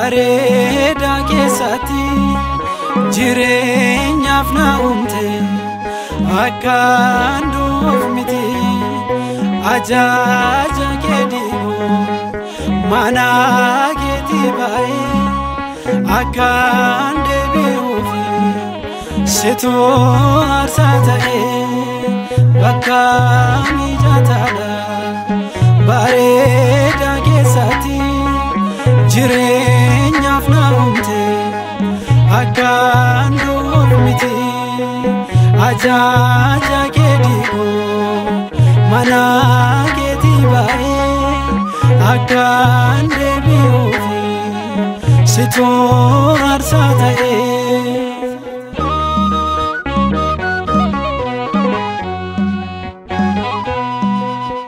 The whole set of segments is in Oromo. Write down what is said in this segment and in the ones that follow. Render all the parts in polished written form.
bareeda keessatti jireenyaaf na uumte akkaan duuf miti ajaaja keetiibu mana keetii baay'ee akkaan deebi'uufi situ aarsaa ta'ee bakka mijataadha bareeda keessatti jireenyaaf na uumte akkaan duuf miti ajaaja keetiibu mana keetii baay'ee akkaan deebi'uufi situ aarsaa ta'ee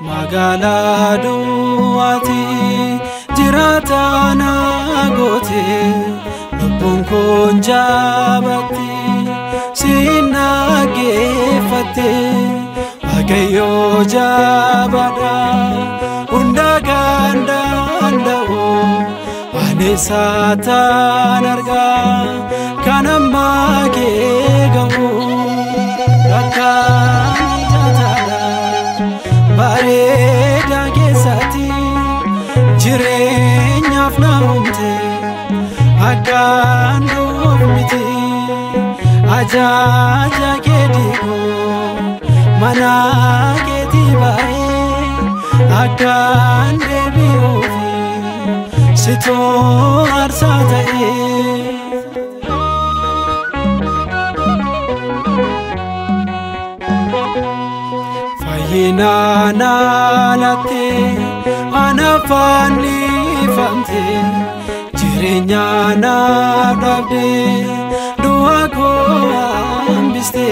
magaalaa duwwaati jiraata na goote lubbuun kun jaabatti siin dhaggeeffatte Waaqayyoo jaabaadha hunda kan danda'u ani saataan argaa kan amma kee ga'u bakka mijataadha bareeda keessatti jireenyaaf na uumte akkaan duuf miti ajaaja keetiibu mana keetii baay'ee akkaan deebi'uufi situ aarsaa ta'ee fayyina na laatte ana fannifamte jireenya na dhabde du'a koo hambiste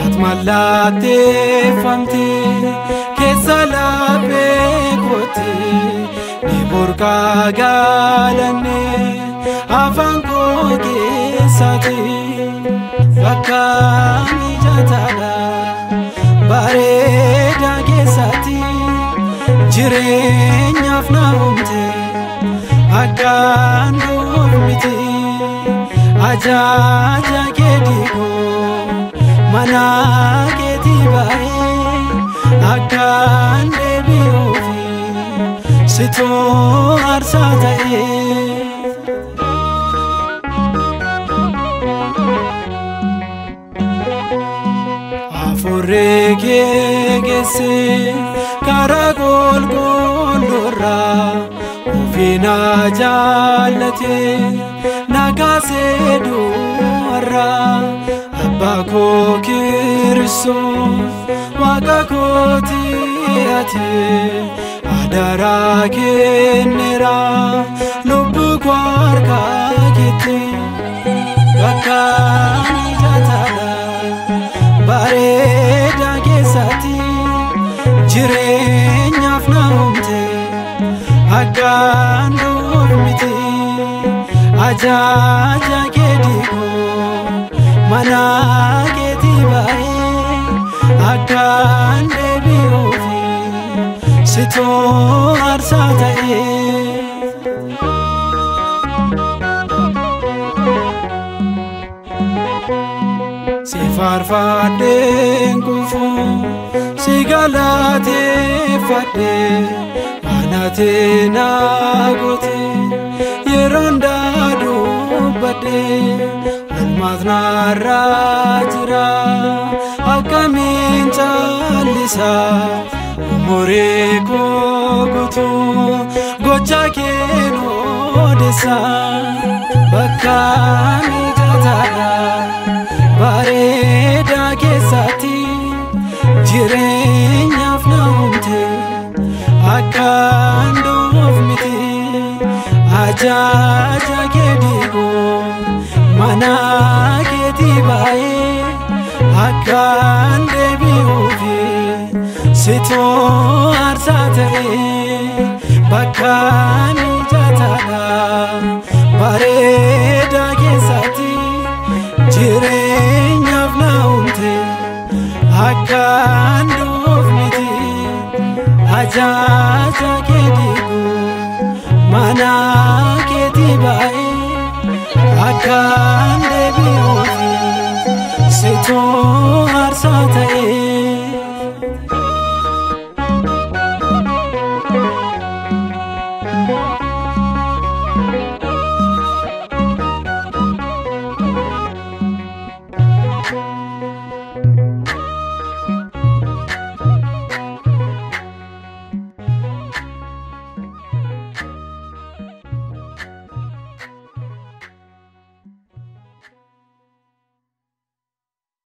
ati mallatteeffamte keessa laphee kootti ni burqaa gaalanne afaan koo keessatti bakka mijataadha bareeda keessatti jireenyaaf na uumte akkaan duuf miti ajaaja keetiibu mana keetii baay'ee akkaan deebi'uufi situ aarsaa ta'ee afurree kee geesse karaa qulqulluurraa ofii na jaallate na kaasee du'arraa abbaa koo Kiristoos waaqa kootii ati adaraa kenneera lubbuu koo harkaa keetti bakka mijataadha bareeda keessatti jireenyaaf na uumte akkaan duuf miti ajaaja keetiibu mana keetii baay'ee akkaan deebi'uufi situ aarsaa ta'ee si faarfadheen kufu si galateeffadhe anatee na goote yeroo hundaa dubbadhe olmaat narraa jira akkamiin callisa umurii koo guutuu gocha kee odeessa bakka mijataadha bareeda keessatti jireenyaaf na uumte akkaan duuf miti ajaaja keetiibu mana keetii baay'ee akkaan deebi'uufi situ aarsaa ta'ee bakka mijataadha bareeda keessatti jireenyaaf na uumte akkaan duuf miti ajaaja keetiibu mana keetii akkan deebi'uufi situ aarsaa ta'e